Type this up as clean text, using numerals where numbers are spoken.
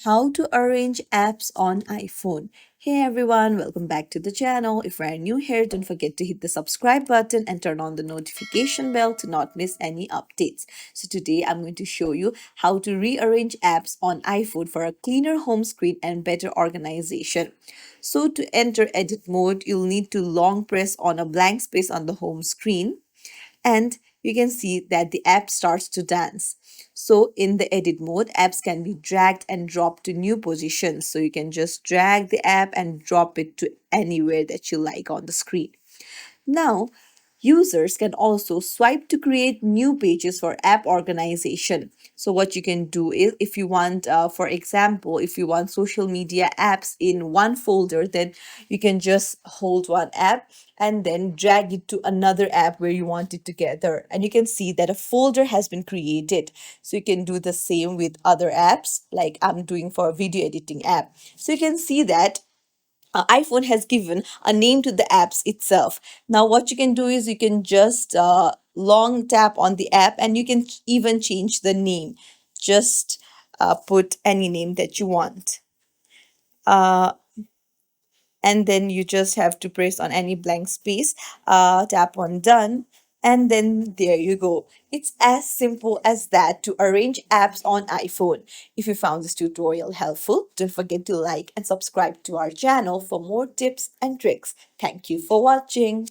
How to arrange apps on iPhone. Hey everyone, welcome back to the channel. If you are new here, don't forget to hit the subscribe button and turn on the notification bell to not miss any updates. So today I'm going to show you how to rearrange apps on iPhone for a cleaner home screen and better organization. So to enter edit mode, you'll need to long press on a blank space on the home screen and you can see that the app starts to dance. So in the edit mode, apps can be dragged and dropped to new positions. So you can just drag the app and drop it to anywhere that you like on the screen. Now, users can also swipe to create new pages for app organization. So, what you can do is if you want, for example, if you want social media apps in one folder, then you can just hold one app and then drag it to another app where you want it together. And you can see that a folder has been created. So, you can do the same with other apps, like I'm doing for a video editing app. So, you can see that iPhone has given a name to the apps itself. Now, what you can do is you can just long tap on the app and you can even change the name. Just put any name that you want. Uh, and then you just have to press on any blank space, tap on done, and then there you go. It's as simple as that to arrange apps on iPhone. If you found this tutorial helpful, don't forget to like and subscribe to our channel for more tips and tricks. Thank you for watching.